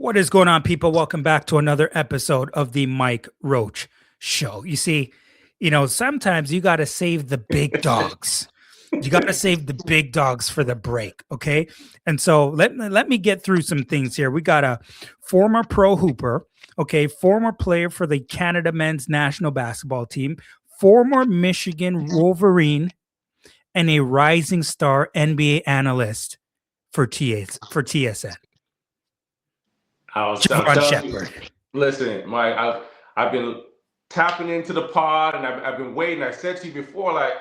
What is going on, people? Welcome back to another episode of the Mike Roach Show. You see, sometimes you got to save the big dogs. You got to save the big dogs for the break, okay? And so let me get through some things here. We got a former pro hooper, okay, former player for the Canada men's national basketball team, former Michigan Wolverine, and a rising star NBA analyst for TSN. Jevohn Shepherd. Listen, Mike, I've been tapping into the pod and I've been waiting. I said to you before, like,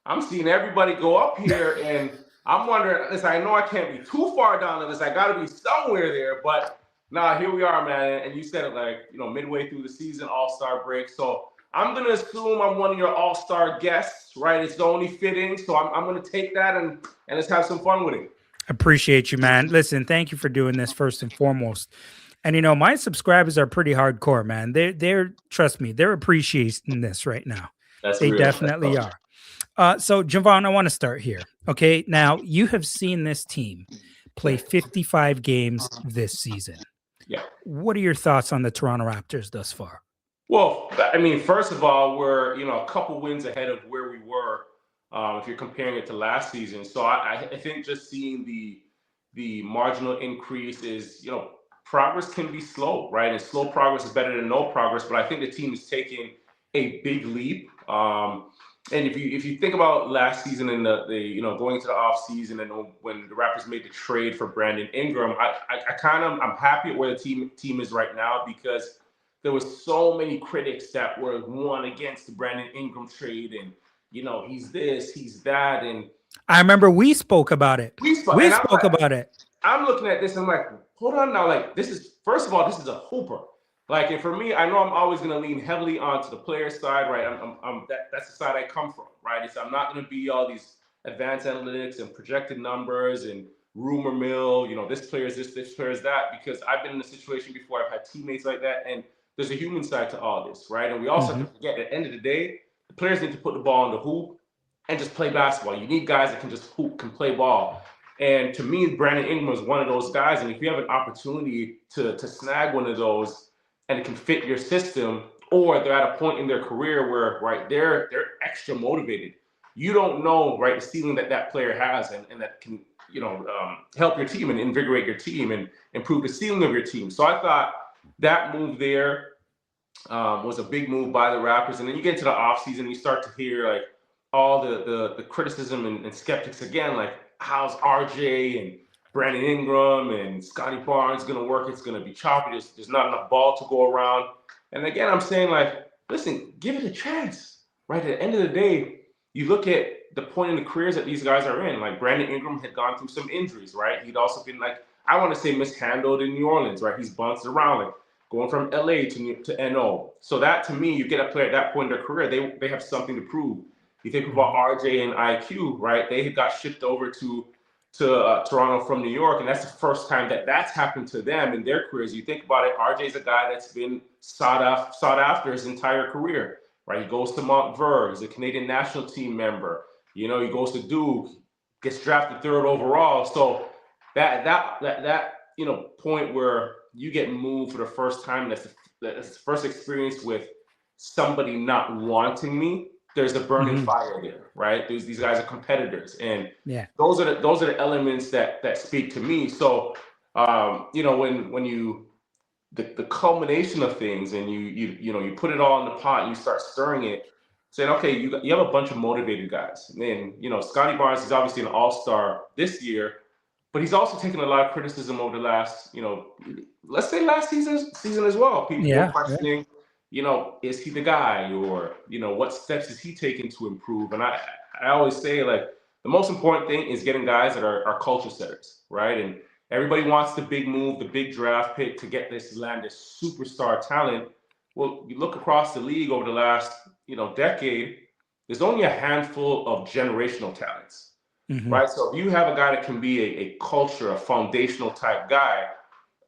I'm seeing everybody go up here and I'm wondering, listen, I know I can't be too far down the list. I got to be somewhere there, but nah, here we are, man. And you said it like, midway through the season, all-star break. So I'm going to assume I'm one of your all-star guests, right? It's only fitting. So I'm going to take that and let's have some fun with it. Appreciate you, man. Listen, thank you for doing this first and foremost. And my subscribers are pretty hardcore, man. They're trust me, they're appreciating this right now. They definitely are. So Jevohn, I want to start here. Okay. Now you have seen this team play 55 games this season. Yeah. What are your thoughts on the Toronto Raptors thus far? Well, I mean, first of all, we're, a couple wins ahead of where we were. If you're comparing it to last season. So I think just seeing the marginal increase is, progress can be slow, right? And slow progress is better than no progress. But I think the team is taking a big leap. And if you think about last season and the going into the off season and when the Raptors made the trade for Brandon Ingram, I'm happy at where the team is right now because there was so many critics that were one against the Brandon Ingram trade and he's this, he's that, and I remember we spoke about it. We spoke about it. I'm looking at this and I'm like, hold on now, like this is first of all, this is a hooper. Like, and for me, I know I'm always going to lean heavily onto the player side, right? That's the side I come from, right? I'm not going to be all these advanced analytics and projected numbers and rumor mill. This player is this player is that, because I've been in a situation before. I've had teammates like that, and there's a human side to all this, right? And we also have to forget at the end of the day, the players need to put the ball in the hoop and just play basketball. You need guys that can just hoop, can play ball. And to me, Brandon Ingram is one of those guys. And if you have an opportunity to snag one of those and it can fit your system, or they're at a point in their career where, right, they're extra motivated. You don't know, right, the ceiling that player has and that can, help your team and invigorate your team and improve the ceiling of your team. So I thought that move there was a big move by the Raptors. And then you get into the offseason and you start to hear like all the criticism and skeptics again, like how's RJ and Brandon Ingram and Scottie Barnes going to work? It's going to be choppy. There's not enough ball to go around. And again, I'm saying like, listen, give it a chance, right? At the end of the day, you look at the point in the careers that these guys are in. Like Brandon Ingram had gone through some injuries, right? He'd also been like, I want to say mishandled in New Orleans, right? He's bounced around, like going from LA to NO. So that, to me, you get a player at that point in their career, they have something to prove. You think about RJ and IQ, right? They got shipped over to Toronto from New York, and that's the first time that's happened to them in their careers. You think about it, RJ's a guy that's been sought after his entire career, right? He goes to Montver, he's a Canadian national team member. He goes to Duke, gets drafted 3rd overall. So that point where you get moved for the first time, that's the first experience with somebody not wanting me. There's the burning fire there, right? These guys are competitors, and those are the elements that speak to me. So, when you the culmination of things, and you put it all in the pot and you start stirring it, saying, okay, you have a bunch of motivated guys. And then Scottie Barnes is obviously an all-star this year, but he's also taken a lot of criticism over the last, let's say last season as well. People were questioning. Is he the guy, or, what steps is he taking to improve? And I always say, like, the most important thing is getting guys that are culture setters, right? And everybody wants the big move, the big draft pick to get this superstar talent. Well, you look across the league over the last, decade, there's only a handful of generational talents, right? So if you have a guy that can be a culture, a foundational type guy,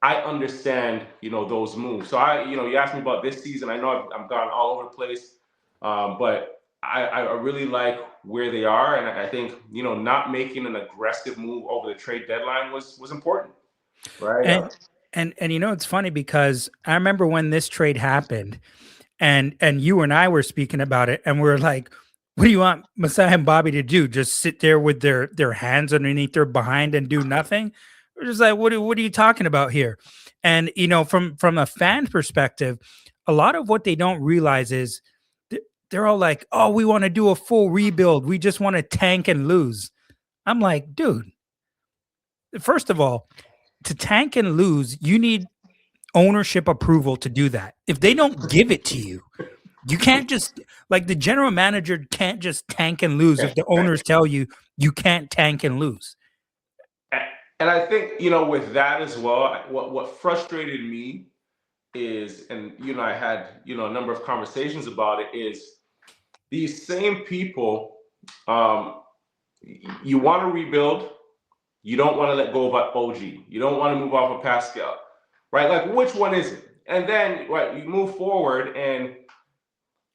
I understand, those moves. So you asked me about this season. I know I've gone all over the place, but I really like where they are. And I think, not making an aggressive move over the trade deadline was important, right? And it's funny because I remember when this trade happened, and you and I were speaking about it, and we're like, what do you want Masai and Bobby to do? Just sit there with their hands underneath their behind and do nothing? We're just like, what are you talking about here? And from a fan perspective, a lot of what they don't realize is they're all like, oh, we want to do a full rebuild. We just want to tank and lose. I'm like, dude, first of all, to tank and lose, you need ownership approval to do that. If they don't give it to you, you can't just, like, the general manager can't just tank and lose if the owners tell you you can't tank and lose. And I think, with that as well, what frustrated me is, and I had, a number of conversations about it, is these same people, you want to rebuild, you don't want to let go of OG, you don't want to move off of Pascal, right? Like, which one is it? And then, right, you move forward and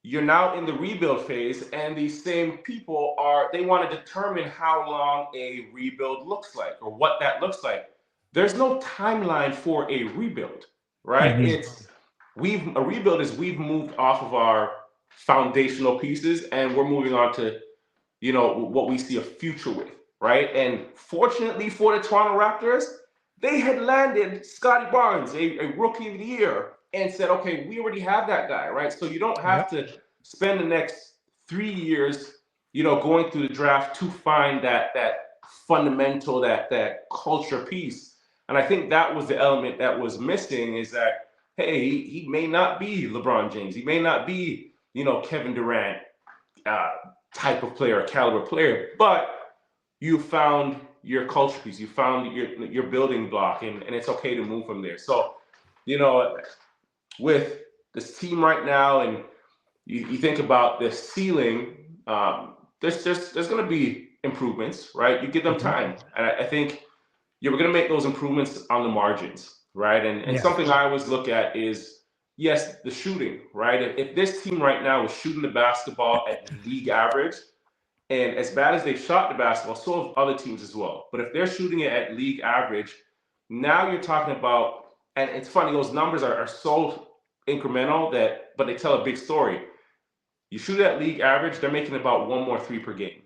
you're now in the rebuild phase, and these same people they want to determine how long a rebuild looks like or what that looks like. There's no timeline for a rebuild, right? Mm-hmm. A rebuild is we've moved off of our foundational pieces and we're moving on to, what we see a future with, right? And fortunately for the Toronto Raptors, they had landed Scottie Barnes, a rookie of the year, and said, okay, we already have that guy, right? So you don't have to spend the next 3 years, going through the draft to find that fundamental, that culture piece. And I think that was the element that was missing, is that, hey, he may not be LeBron James. He may not be, Kevin Durant type of player, caliber player, but you found your culture piece. You found your building block, and it's okay to move from there. So, with this team right now, and you think about the ceiling, there's going to be improvements, right? You give them time, and I think we're going to make those improvements on the margins, right? And something I always look at is, yes, the shooting, right? If this team right now is shooting the basketball at league average, and as bad as they've shot the basketball, so have other teams as well. But if they're shooting it at league average, now you're talking about, and it's funny, those numbers are so incremental but they tell a big story. You shoot at league average, they're making about one more three per game.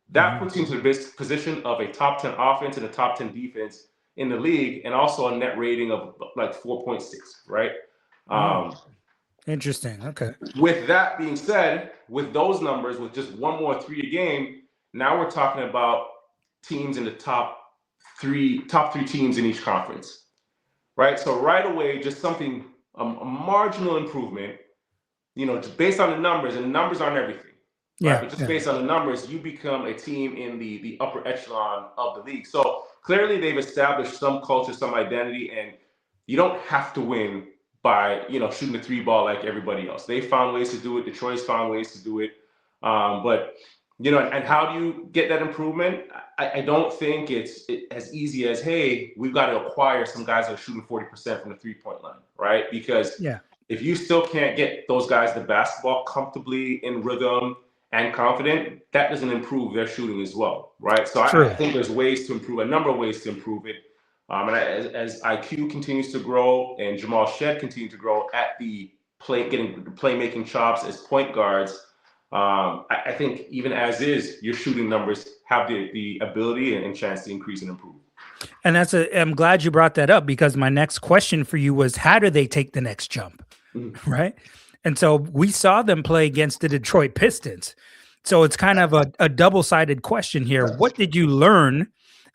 That puts you into the position of a top 10 offense and a top 10 defense in the league, and also a net rating of like 4.6, right? Interesting. Okay. With that being said, with those numbers, with just one more three a game, now we're talking about teams in the top three teams in each conference, right? So right away, just something, a marginal improvement, just based on the numbers, and the numbers aren't everything. Right? But just based on the numbers, you become a team in the upper echelon of the league. So clearly they've established some culture, some identity, and you don't have to win by, shooting the three ball like everybody else. They found ways to do it. Detroit's found ways to do it. But, and how do you get that improvement? I don't think it's as easy as, hey, we've got to acquire some guys that are shooting 40% from the three-point line, right? Because if you still can't get those guys the basketball comfortably in rhythm and confident, that doesn't improve their shooting as well, right? So I think there's ways to improve, a number of ways to improve it. And as IQ continues to grow and Jamal Shead continues to grow at the getting the playmaking chops as point guards, I think even as is, your shooting numbers have the ability and chance to increase and improve. And I'm glad you brought that up, because my next question for you was, how do they take the next jump, right? And so we saw them play against the Detroit Pistons. So it's kind of a double-sided question here. What did you learn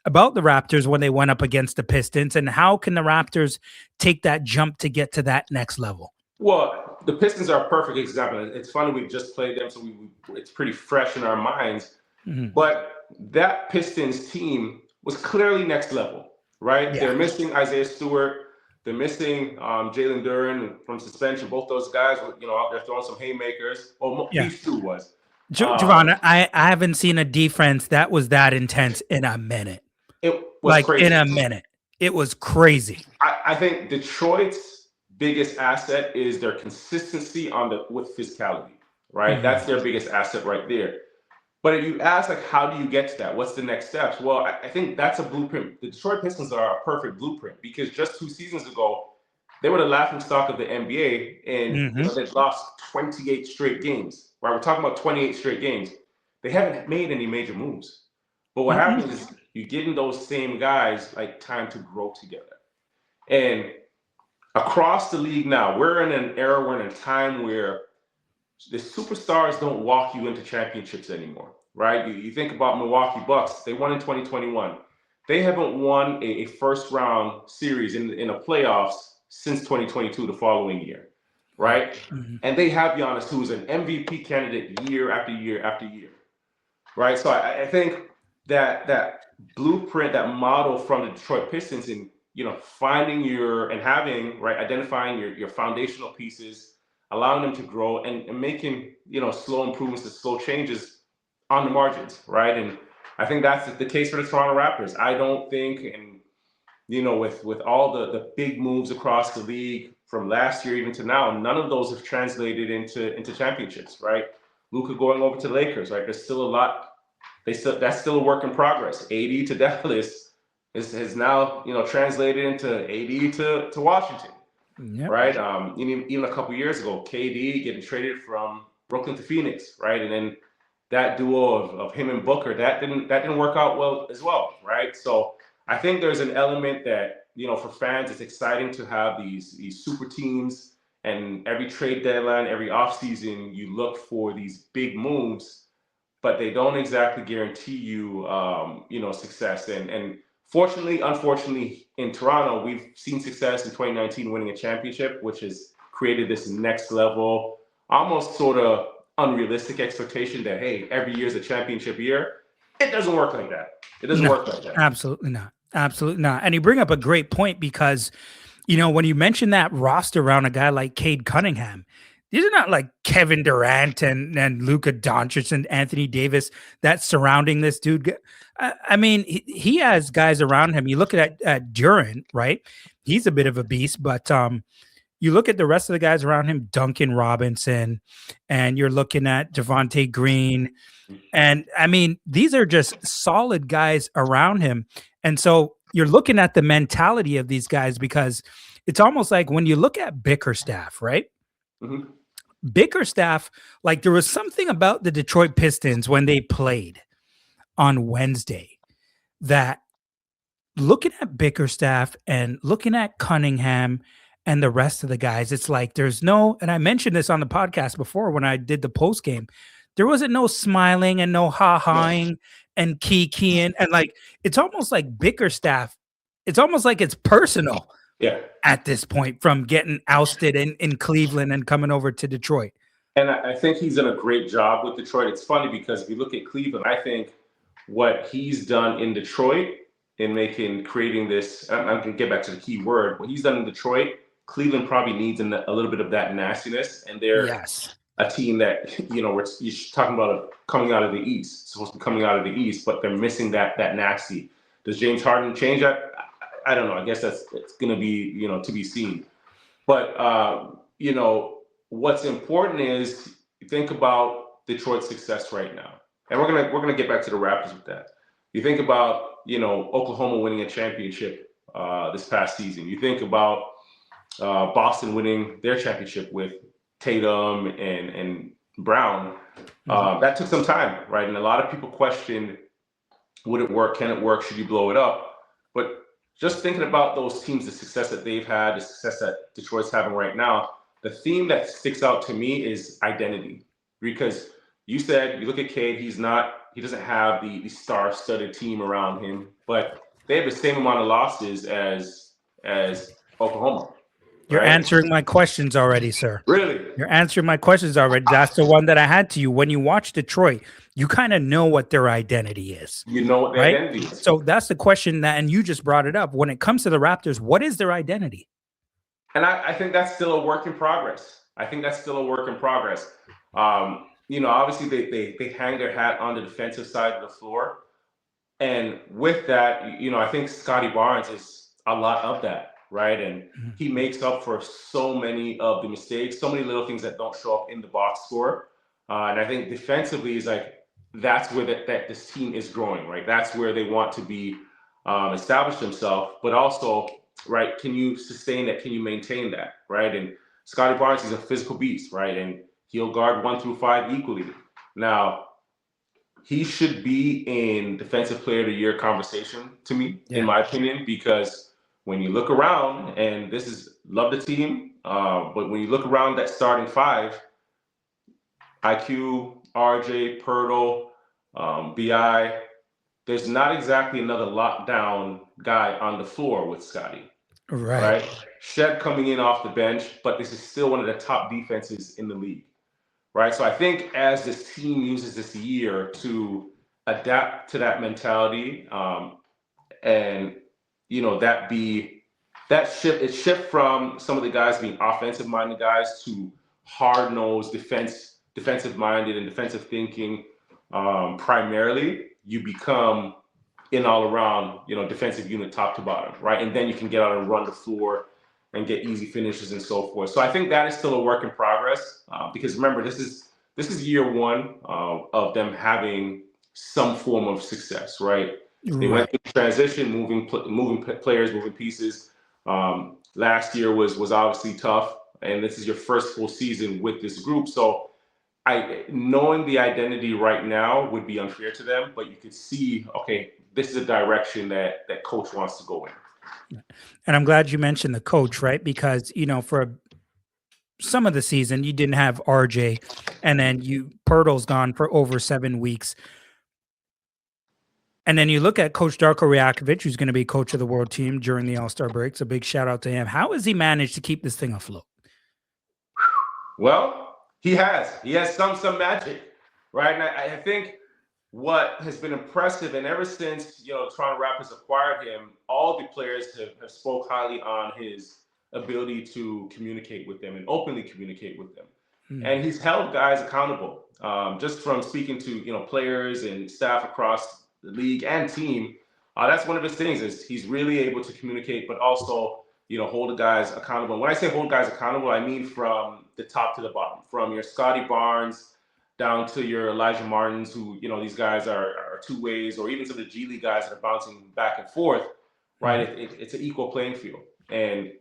about the Raptors when they went up against the Pistons, and how can the Raptors take that jump to get to that next level? Well, the Pistons are a perfect example. It's funny, we just played them, so it's pretty fresh in our minds. But that Pistons team was clearly next level, right? They're missing Isaiah Stewart. They're missing Jalen Duren from suspension. Both those guys were, out there throwing some haymakers. Well, these two was. Jevohn, I haven't seen a defense that was that intense in a minute. It was crazy. In a minute. It was crazy. I think Detroit's biggest asset is their consistency with physicality, right? That's their biggest asset right there. But if you ask, like, how do you get to that? What's the next steps? Well, I think that's a blueprint. The Detroit Pistons are a perfect blueprint because just 2 seasons ago, they were the laughing stock of the NBA, and they've lost 28 straight games. Right, we're talking about 28 straight games. They haven't made any major moves. But what happens is you're getting those same guys like time to grow together. And across the league now, we're in an era, we're in a time where the superstars don't walk you into championships anymore, right? You think about Milwaukee Bucks, they won in 2021. They haven't won a first round series in the playoffs since 2022, the following year, right? And they have Giannis, who's an MVP candidate year after year after year, right? So I think that blueprint, that model from the Detroit Pistons, in finding identifying your foundational pieces, allowing them to grow, and making slow improvements and slow changes on the margins, right? And I think that's the case for the Toronto Raptors. I don't think, and with all the big moves across the league from last year even to now, none of those have translated into championships, right? Luka going over to the Lakers, right? There's still a lot. That's still a work in progress. AD to Dallas has now translated into AD to Washington. Yep. Right? Even a couple years ago, KD getting traded from Brooklyn to Phoenix, right? And then that duo of him and Booker, that didn't work out well as well, right? So I think there's an element that, for fans, it's exciting to have these super teams, and every trade deadline, every offseason, you look for these big moves, but they don't exactly guarantee you, success. And unfortunately, in Toronto, we've seen success in 2019 winning a championship, which has created this next level, almost sort of unrealistic expectation that, hey, every year is a championship year. It doesn't work like that. It doesn't work like that. Absolutely not. Absolutely not. And you bring up a great point because, when you mention that roster around a guy like Cade Cunningham, these are not like Kevin Durant and Luka Doncic and Anthony Davis that's surrounding this dude. I mean, he has guys around him. You look at Durant, right? He's a bit of a beast, but you look at the rest of the guys around him, Duncan Robinson, and you're looking at Javonte Green. And I mean, these are just solid guys around him. And so you're looking at the mentality of these guys, because it's almost like when you look at Bickerstaff, right? Mm-hmm. Bickerstaff, like there was something about the Detroit Pistons when they played on Wednesday that, looking at Bickerstaff and looking at Cunningham and the rest of the guys, it's like there's no, and I mentioned this on the podcast before when I did the post game, there wasn't no smiling and no ha-haing and kikiing, and like it's almost like Bickerstaff, it's almost like it's personal. Yeah. At this point, from getting ousted in Cleveland and coming over to Detroit. And I think he's done a great job with Detroit. It's funny because if you look at Cleveland, I think what he's done in Detroit in creating this, I'm going to get back to the key word, what he's done in Detroit, Cleveland probably needs a little bit of that nastiness. And they're a team that, you're talking about coming out of the East, supposed to be coming out of the East, but they're missing that nasty. Does James Harden change that? I don't know. I guess it's going to be, to be seen. But, what's important is you think about Detroit's success right now. And we're going to get back to the Raptors with that. You think about, Oklahoma winning a championship this past season. You think about Boston winning their championship with Tatum and Brown. That took some time, right? And a lot of people questioned, would it work? Can it work? Should you blow it up? But just thinking about those teams, the success that they've had, the success that Detroit's having right now, the theme that sticks out to me is identity. Because you said, you look at Cade, he doesn't have the star-studded team around him, but they have the same amount of losses as Oklahoma. You're answering my questions already, sir. Really? You're answering my questions already. That's the one that I had to you. When you watch Detroit, you kind of know what their identity is. You know what their identity is. So that's the question and you just brought it up. When it comes to the Raptors, what is their identity? And I think that's still a work in progress. Obviously they hang their hat on the defensive side of the floor. And with that, I think Scottie Barnes is a lot of that. Right. And he makes up for so many of the mistakes, so many little things that don't show up in the box score. And I think defensively is like that's where that this team is growing, right? That's where they want to be establish themselves, but also, right, can you sustain that? Can you maintain that, right? And Scottie Barnes is a physical beast, right? And he'll guard 1 through 5 equally. Now, he should be in Defensive Player of the Year conversation to me, in my opinion, because when you look around, and this is love the team, but when you look around that starting five, IQ, RJ, Pirtle, BI, there's not exactly another lockdown guy on the floor with Scottie. Right. Shed coming in off the bench, but this is still one of the top defenses in the league. Right. So I think as this team uses this year to adapt to that mentality, and that shift from some of the guys being offensive minded guys to hard nosed defensive minded and defensive thinking, primarily, you become in all around, defensive unit top to bottom, right? And then you can get out and run the floor and get easy finishes and so forth. So I think that is still a work in progress, because remember, this is year one of them having some form of success, right? They went through transition, moving players, moving pieces. Last year was obviously tough, and this is your first full season with this group. So knowing the identity right now would be unfair to them, but you could see, okay, this is a direction that coach wants to go in. And I'm glad you mentioned the coach, right? Because, for some of the season, you didn't have RJ, and then Pirtle's gone for over 7 weeks. And then you look at Coach Darko Rajakovic, who's going to be coach of the world team during the All-Star break. So big shout out to him. How has he managed to keep this thing afloat? Well, he has some magic, right? And I think what has been impressive, and ever since Toronto Raptors acquired him, all the players have spoke highly on his ability to communicate with them and openly communicate with them. And he's held guys accountable. Just from speaking to players and staff across the league and team, that's one of his things, is he's really able to communicate, but also hold the guys accountable. When I say hold guys accountable, I mean from the top to the bottom, from your Scottie Barnes down to your Elijah Martins, who, these guys are two ways, or even some of the G League guys that are bouncing back and forth, right? It's an equal playing field. And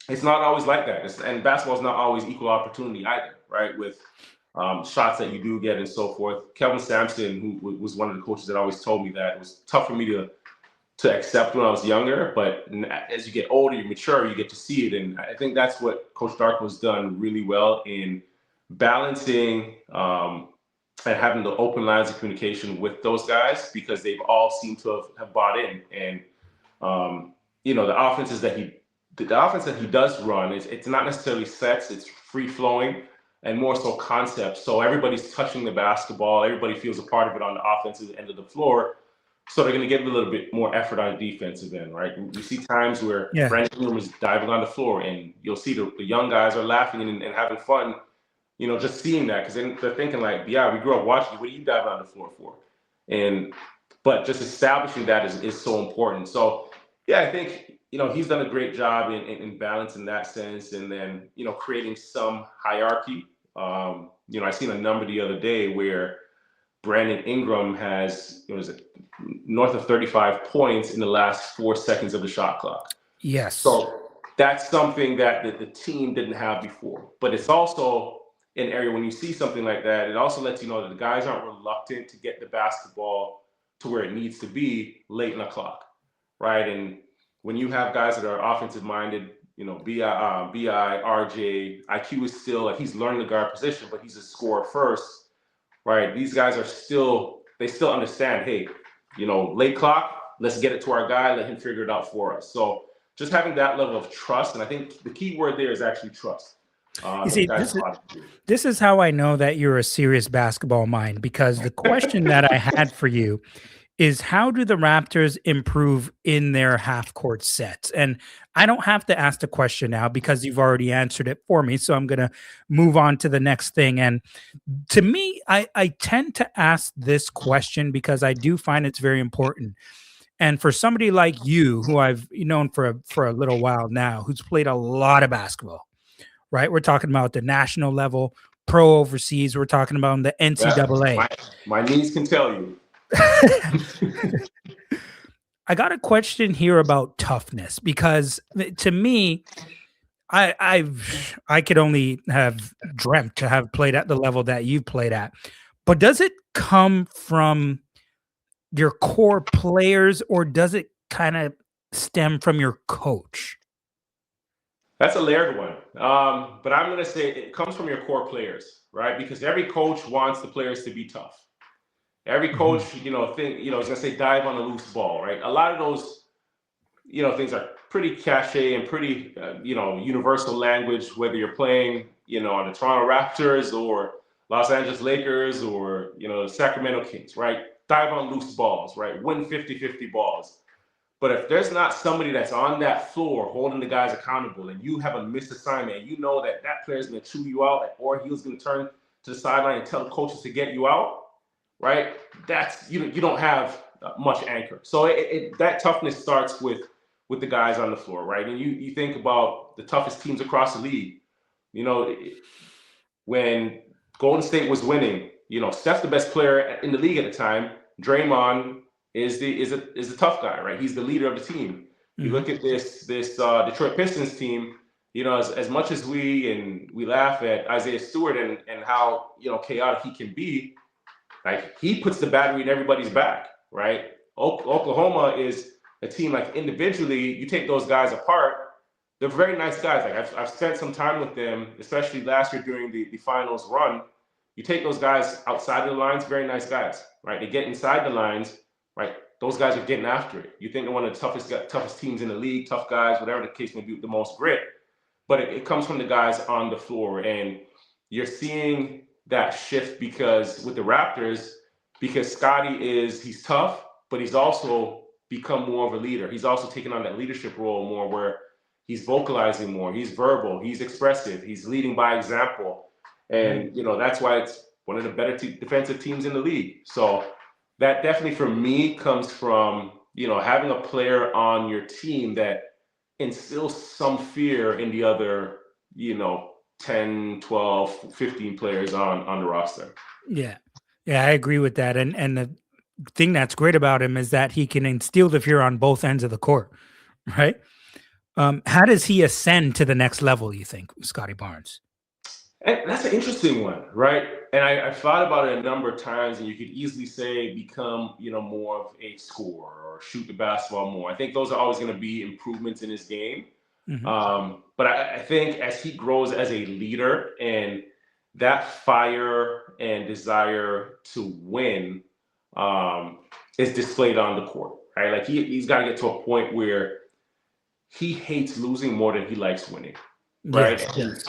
it's not always like that. And basketball is not always equal opportunity either, right? With shots that you do get and so forth. Kelvin Sampson, who was one of the coaches that always told me that it was tough for me to accept when I was younger, but as you get older, you mature, you get to see it. And I think that's what Coach Darko has done really well in balancing and having the open lines of communication with those guys, because they've all seemed to have bought in. And the offense that he does run, it's not necessarily sets, it's free flowing and more so concepts. So everybody's touching the basketball, everybody feels a part of it on the offensive end of the floor. So they're going to get a little bit more effort on the defensive end, right? We see times where Brandon Ingram is diving on the floor, and you'll see the young guys are laughing and having fun, just seeing that, because they're thinking like, yeah, we grew up watching you. What are you diving on the floor for? But just establishing that is so important. So, yeah, I think, he's done a great job in balance in that sense, and then, creating some hierarchy. I seen a number the other day where Brandon Ingram has, north of 35 points in the last 4 seconds of the shot clock. Yes. So that's something that the team didn't have before. But it's also an area, when you see something like that, it also lets you know that the guys aren't reluctant to get the basketball to where it needs to be late in the clock, right? And when you have guys that are offensive minded, BI, RJ, IQ is still, like, he's learning the guard position, but he's a scorer first, right? These guys they still understand, hey, late clock, let's get it to our guy, let him figure it out for us. So just having that level of trust, and I think the key word there is actually trust. You see, this is how I know that you're a serious basketball mind, because the question that I had for you is, how do the Raptors improve in their half-court sets? And I don't have to ask the question now because you've already answered it for me, so I'm going to move on to the next thing. And to me, I tend to ask this question because I do find it's very important. And for somebody like you, who I've known for a little while now, who's played a lot of basketball, right? We're talking about the national level, pro overseas. We're talking about in the NCAA. My knees can tell you. I got a question here about toughness because to me, I could only have dreamt to have played at the level that you've played at. But does it come from your core players or does it kind of stem from your coach? That's a layered one. But I'm going to say it comes from your core players, right? Because every coach wants the players to be tough. Every coach, is going to say dive on a loose ball, right? A lot of those, things are pretty cliche and pretty, universal language, whether you're playing, on the Toronto Raptors or Los Angeles Lakers or, Sacramento Kings, right? Dive on loose balls, right? Win 50-50 balls. But if there's not somebody that's on that floor holding the guys accountable and you have a missed assignment and you know that player is going to chew you out or he was going to turn to the sideline and tell the coaches to get you out, right? That's you don't have much anchor. So that toughness starts with the guys on the floor, right? And you think about the toughest teams across the league. When Golden State was winning, Steph's the best player in the league at the time. Draymond is a tough guy, right? He's the leader of the team. You look at this Detroit Pistons team. As much as we laugh at Isaiah Stewart and how chaotic he can be, like he puts the battery in everybody's back, right? Oklahoma is a team like individually, you take those guys apart, they're very nice guys. Like I've spent some time with them, especially last year during the finals run. You take those guys outside of the lines, very nice guys, right? They get inside the lines, right? Those guys are getting after it. You think they're one of the toughest teams in the league, tough guys, whatever the case may be, the most grit. But it comes from the guys on the floor. And you're seeing that shift because with the Raptors, because Scottie he's tough, but he's also become more of a leader. He's also taken on that leadership role more where he's vocalizing more, he's verbal, he's expressive, he's leading by example. And, that's why it's one of the better defensive teams in the league. So that definitely for me comes from, having a player on your team that instills some fear in the other, 10, 12, 15 players on the roster. Yeah. Yeah, I agree with that. And the thing that's great about him is that he can instill the fear on both ends of the court, right? How does he ascend to the next level, you think, Scottie Barnes? And that's an interesting one, right? And I thought about it a number of times, and you could easily say become, more of a scorer or shoot the basketball more. I think those are always going to be improvements in his game. But I think as he grows as a leader and that fire and desire to win is displayed on the court, right? Like he's got to get to a point where he hates losing more than he likes winning, right? Yes.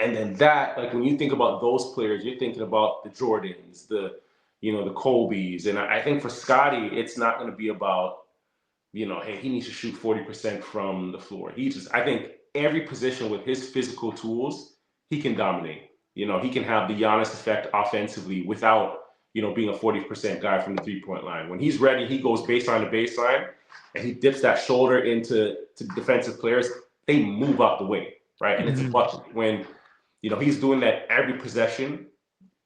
And then that, like when you think about those players, you're thinking about the Jordans, the Kobe's. And I think for Scottie, it's not going to be about, hey, he needs to shoot 40% from the floor. I think every position with his physical tools, he can dominate. He can have the Giannis effect offensively without, being a 40% guy from the 3-point line. When he's ready, he goes baseline to baseline and he dips that shoulder into defensive players. They move out the way, right? And it's a bucket. When he's doing that every possession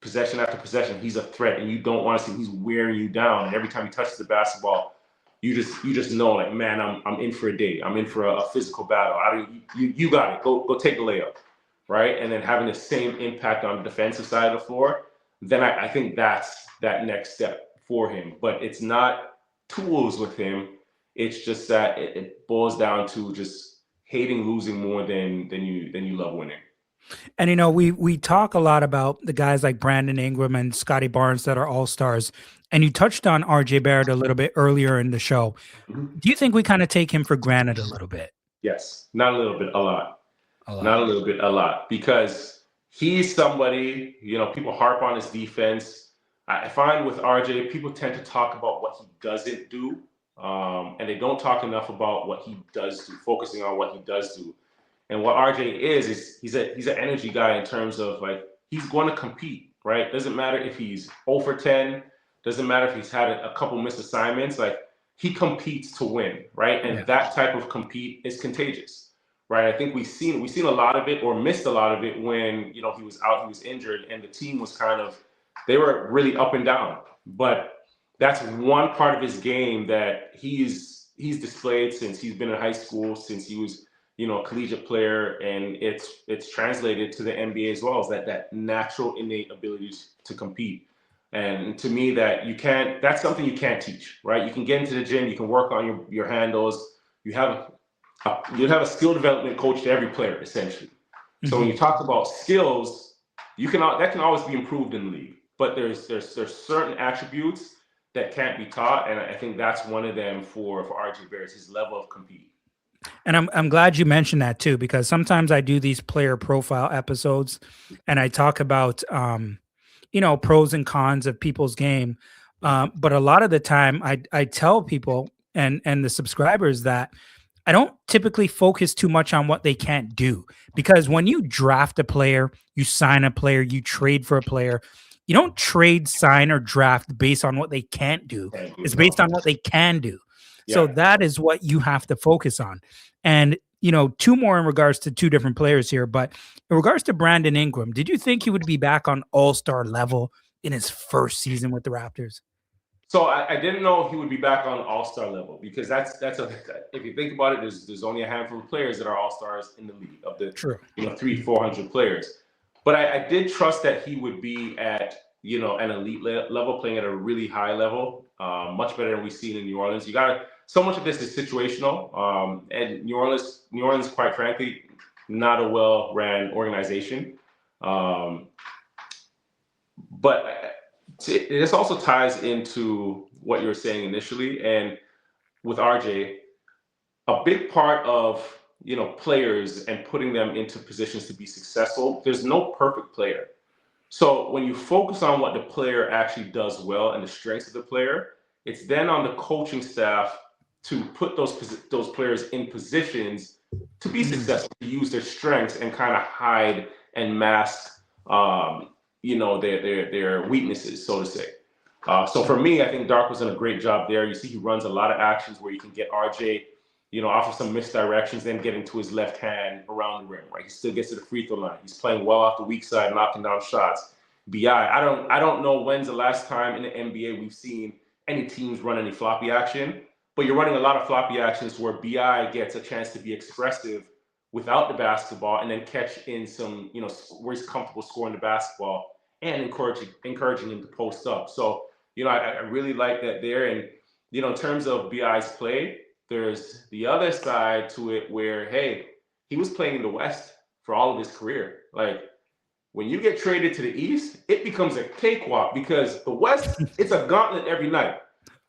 after possession, he's a threat, and you don't want to see he's wearing you down. And every time he touches the basketball, you just know, like, man, I'm in for a day. I'm in for a physical battle. You got it. Go take the layup, right? And then having the same impact on the defensive side of the floor, then I think that's that next step for him. But it's not tools with him. It's just that it boils down to just hating losing more than you love winning. And we talk a lot about the guys like Brandon Ingram and Scottie Barnes that are all-stars. And you touched on RJ Barrett a little bit earlier in the show. Do you think we kind of take him for granted a little bit? Yes. Not a little bit, a lot. Not a little bit, a lot. Because he's somebody, people harp on his defense. I find with RJ, people tend to talk about what he doesn't do. And they don't talk enough about what he does do, focusing on what he does do. And what RJ is he's an energy guy in terms of, like, he's going to compete, right? Doesn't matter if he's 0 for 10, doesn't matter if he's had a couple missed assignments, like he competes to win, right? And that type of compete is contagious, right? I think we've seen a lot of it or missed a lot of it when, you know, he was out, he was injured, and the team was they were really up and down. But that's one part of his game that he's displayed since he's been in high school, since he was, you know, a collegiate player, and it's translated to the NBA as well, as that natural innate ability to compete. And to me, that's something you can't teach, right? You can get into the gym, you can work on your handles. You have a skill development coach to every player, essentially. So when you talk about skills, that can always be improved in the league. But there's certain attributes that can't be taught, and I think that's one of them for RJ Barrett, his level of competing. And I'm glad you mentioned that too, because sometimes I do these player profile episodes and I talk about you know, pros and cons of people's game. But a lot of the time I tell people and the subscribers that I don't typically focus too much on what they can't do, because when you draft a player, you sign a player, you trade for a player, you don't trade, sign, or draft based on what they can't do. It's based on what they can do. So that is what you have to focus on. And, you know, two more in regards to two different players here, but in regards to Brandon Ingram, did you think he would be back on all-star level in his first season with the Raptors? So I didn't know he would be back on all-star level, because if you think about it, there's only a handful of players that are all-stars in the league of the 300-400 players. But I did trust that he would be at, you know, an elite level, playing at a really high level, much better than we've seen in New Orleans. So much of this is situational, and New Orleans, quite frankly, not a well-ran organization. But this also ties into what you were saying initially, and with RJ, a big part of, you know, players and putting them into positions to be successful, there's no perfect player. So when you focus on what the player actually does well and the strengths of the player, it's then on the coaching staff to put those players in positions to be successful, to use their strengths and kind of hide and mask, you know, their weaknesses, so to say. So for me, I think Dark was done a great job there. You see, he runs a lot of actions where you can get RJ, you know, off of some misdirections, then get into his left hand around the rim, right? He still gets to the free throw line. He's playing well off the weak side, knocking down shots. I don't know when's the last time in the NBA we've seen any teams run any floppy action, but you're running a lot of floppy actions where BI gets a chance to be expressive without the basketball, and then catch in some, you know, where he's comfortable scoring the basketball and encouraging him to post up. So, you know, I really like that there. And, you know, in terms of BI's play, there's the other side to it where, hey, he was playing in the West for all of his career. Like, when you get traded to the East, it becomes a cakewalk, because the West, it's a gauntlet every night.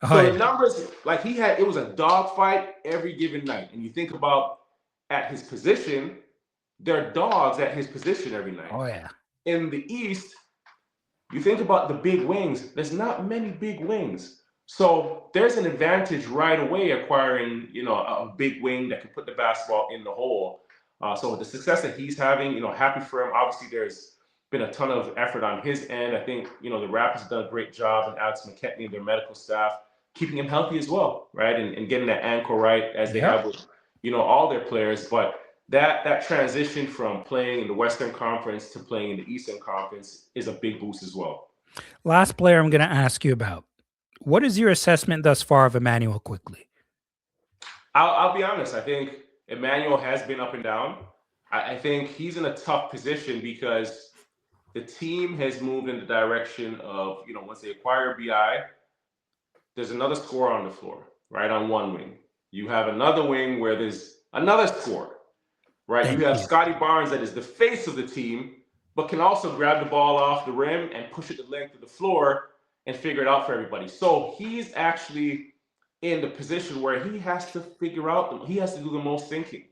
So the numbers, like, it was a dogfight every given night. And you think about at his position, there are dogs at his position every night. Oh, yeah. In the East, you think about the big wings, there's not many big wings. So there's an advantage right away acquiring, you know, a big wing that can put the basketball in the hole. So with the success that he's having, you know, happy for him. Obviously, there's been a ton of effort on his end. I think, you know, the Raptors have done a great job, and Alex McKechnie and their medical staff keeping him healthy as well, right? And getting that ankle right, as they have with, you know, all their players. But that transition from playing in the Western Conference to playing in the Eastern Conference is a big boost as well. Last player I'm going to ask you about. What is your assessment thus far of Immanuel Quickley? I'll be honest. I think Immanuel has been up and down. I think he's in a tough position because the team has moved in the direction of, you know, once they acquire BI, there's another scorer on the floor, right, on one wing. You have another wing where there's another scorer, right? You have Scottie Barnes that is the face of the team, but can also grab the ball off the rim and push it the length of the floor and figure it out for everybody. So he's actually in the position where he has to he has to do the most thinking.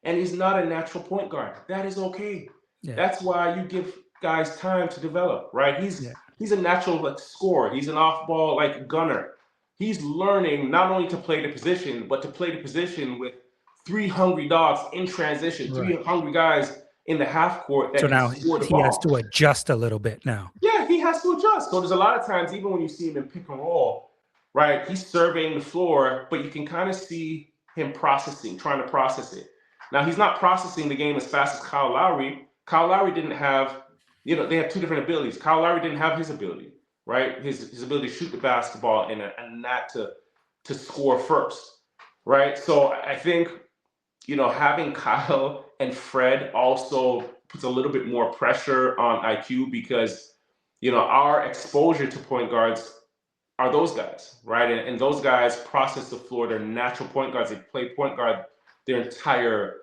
And he's not a natural point guard. That is okay. Yeah. That's why you give guys time to develop, right? He's a natural, like, scorer. He's an off-ball, like, gunner. He's learning not only to play the position, but to play the position with three hungry dogs in transition, three hungry guys in the half court. That so now he has to adjust a little bit now. Yeah, he has to adjust. So there's a lot of times, even when you see him in pick and roll, right, he's surveying the floor, but you can kind of see him trying to process it. Now, he's not processing the game as fast as Kyle Lowry. Kyle Lowry didn't have, they have two different abilities. Kyle Lowry didn't have his ability, right? His ability to shoot the basketball and not to score first, right? So I think, having Kyle and Fred also puts a little bit more pressure on IQ because, our exposure to point guards are those guys, right? And those guys process the floor. They're natural point guards. They play point guard their entire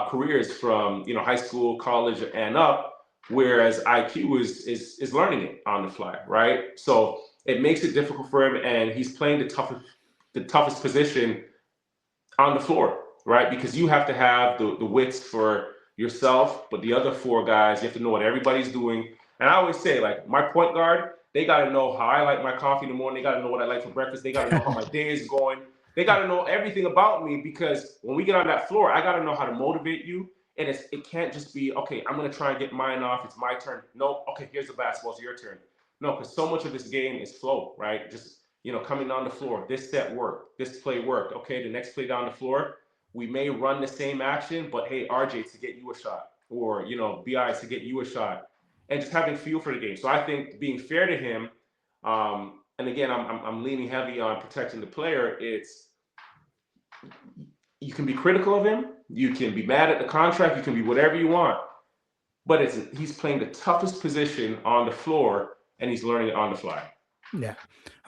careers from high school, college, and up. Whereas IQ is learning it on the fly, right? So it makes it difficult for him, and he's playing the toughest position on the floor, right? Because you have to have the wits for yourself, but the other four guys, you have to know what everybody's doing. And I always say, like, my point guard, they got to know how I like my coffee in the morning. They got to know what I like for breakfast. They got to know how my day is going. They got to know everything about me because when we get on that floor, I got to know how to motivate you. And it can't just be, okay, I'm going to try and get mine off. It's my turn. No, okay, here's the basketball. It's your turn. No, because so much of this game is flow, right? Just, coming down the floor. This set worked. This play worked. Okay, the next play down the floor, we may run the same action, but hey, RJ to get you a shot, or BI to get you a shot, and just having feel for the game. So I think being fair to him, and again, I'm leaning heavy on protecting the player. It's you can be critical of him, you can be mad at the contract, you can be whatever you want, but he's playing the toughest position on the floor, and he's learning it on the fly. Yeah,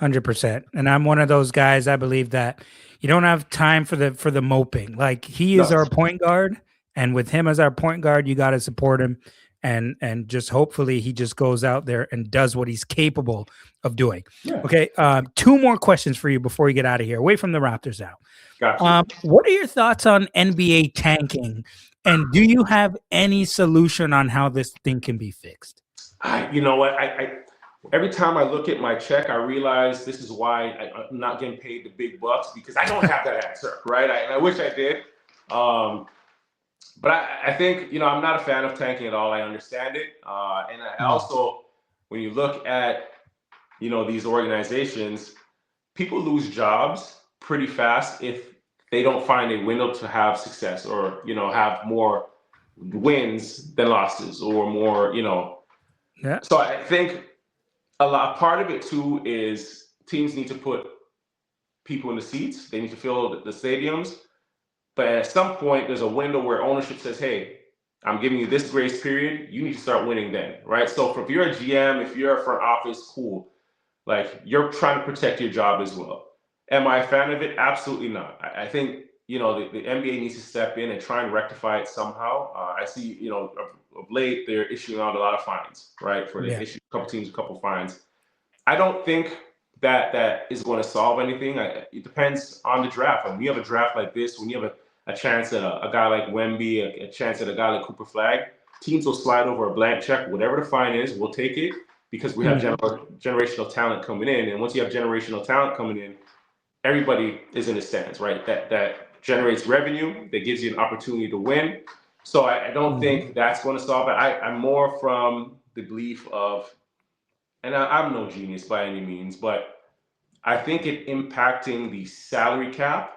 100%. And I'm one of those guys. I believe that you don't have time for the moping. Like, he is our point guard, and with him as our point guard, you got to support him, and just hopefully he just goes out there and does what he's capable of doing. Yeah. Okay, two more questions for you before we get out of here, away from the Raptors now. Gotcha. What are your thoughts on NBA tanking, and do you have any solution on how this thing can be fixed? You know what? I every time I look at my check, I realize this is why I'm not getting paid the big bucks, because I don't have that answer, right? I wish I did. But I think, I'm not a fan of tanking at all. I understand it. And I also, when you look at, these organizations, people lose jobs pretty fast if they don't find a window to have success, or, have more wins than losses, or more, Yeah. So I think part of it too is teams need to put people in the seats. They need to fill the stadiums. But at some point, there's a window where ownership says, hey, I'm giving you this grace period. You need to start winning then, right? So if you're a GM, if you're a front office, cool. Like, you're trying to protect your job as well. Am I a fan of it? Absolutely not. I think, the NBA needs to step in and try and rectify it somehow. I see, of late, they're issuing out a lot of fines, right? They issue a couple teams a couple fines. I don't think that is going to solve anything. It depends on the draft. When you have a draft like this, when you have a chance at a guy like Wemby, a chance at a guy like Cooper Flag, teams will slide over a blank check. Whatever the fine is, we'll take it, because we have generational talent coming in. And once you have generational talent coming in, everybody is in the stands, right? That generates revenue, that gives you an opportunity to win. So I don't think that's going to solve it. I'm more from the belief of, and I'm no genius by any means, but I think it impacting the salary cap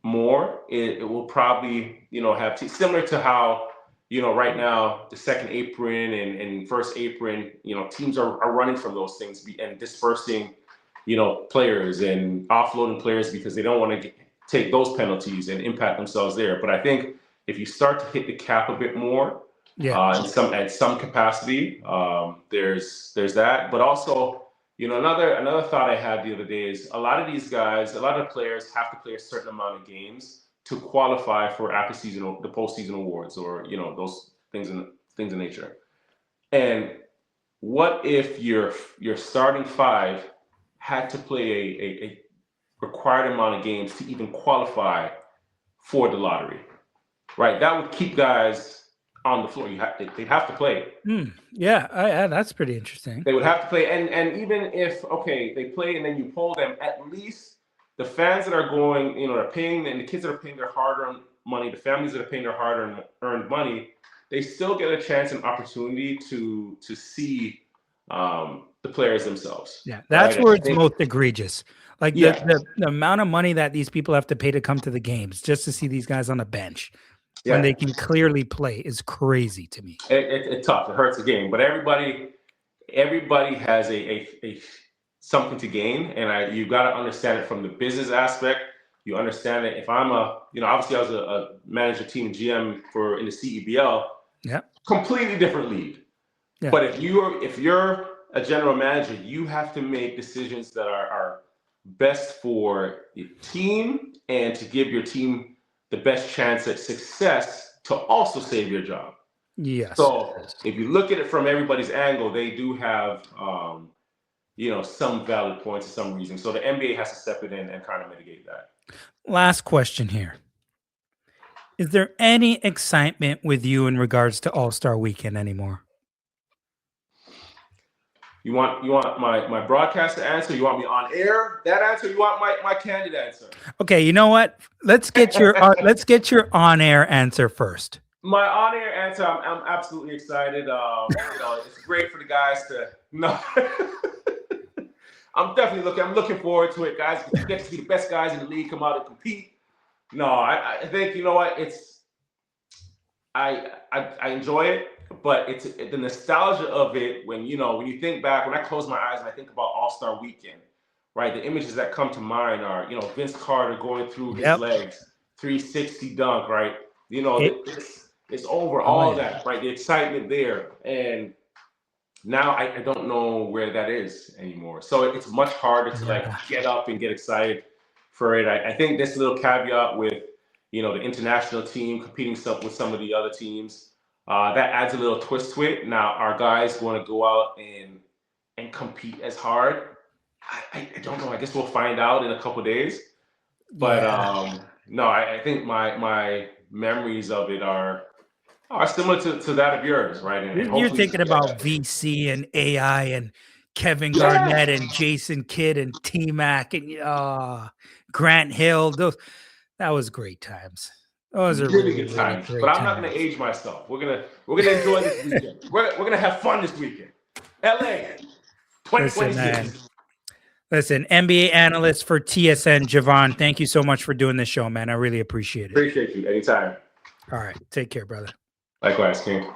more. It will probably, have similar to how, right now, the second apron and first apron, teams are running from those things and dispersing, players and offloading players because they don't want to take those penalties and impact themselves there. But I think if you start to hit the cap a bit more, at some capacity, there's that. But also, another thought I had the other day is a lot of players have to play a certain amount of games to qualify for the postseason awards, or those things in nature. And what if your starting five had to play a required amount of games to even qualify for the lottery, right? That would keep guys on the floor. They'd have to play. Yeah, that's pretty interesting. They would have to play, and even if they play and then you poll them, at least the fans that are going, are paying, and the kids that are paying their hard-earned money, the families that are paying their hard-earned money, they still get a chance and opportunity to see the players themselves. Yeah, that's where it's most egregious. Like the amount of money that these people have to pay to come to the games just to see these guys on the bench. when they can clearly play is crazy to me. It's tough. It hurts the game, but everybody has a something to gain, and you got to understand it from the business aspect. You understand it. If I'm obviously I was a manager, team GM in the CEBL. Yeah. Completely different league. Yeah. But if you're a general manager, you have to make decisions that are best for your team and to give your team the best chance at success to also save your job. Yes. So if you look at it from everybody's angle, they do have some valid points for some reason. So the NBA has to step in and kind of mitigate that. Last question here. Is there any excitement with you in regards to All-Star Weekend anymore? You want my broadcast answer? You want me on air that answer? You want my candid answer? Okay, you know what? Let's get your on-air answer first. My on-air answer, I'm absolutely excited. It's great for the guys to know. I'm looking forward to it, guys. You get to see the best guys in the league come out and compete. No, I think, you know what, I enjoy it, but it's the nostalgia of it when you think back, when I close my eyes and I think about All-Star Weekend, right? The images that come to mind are, Vince Carter going through his legs, 360 dunk, right? It's over all that, right? The excitement there. And now I don't know where that is anymore. So it's much harder to get up and get excited for it. I think this little caveat with, the international team competing with some of the other teams, that adds a little twist to it. Now, are guys going to go out and compete as hard? I don't know. I guess we'll find out in a couple of days. But no, I think my memories of it are similar to that of yours, right? And you're thinking about VC and AI and Kevin Garnett and Jason Kidd and T-Mac and Grant Hill. That was great times. Those are really good times. But I'm not going to age myself. We're gonna enjoy this weekend. We're gonna have fun this weekend. LA, 2026. Listen, NBA analyst for TSN, Jevohn, thank you so much for doing this show, man. I really appreciate it. Appreciate you. Anytime. All right. Take care, brother. Likewise, King.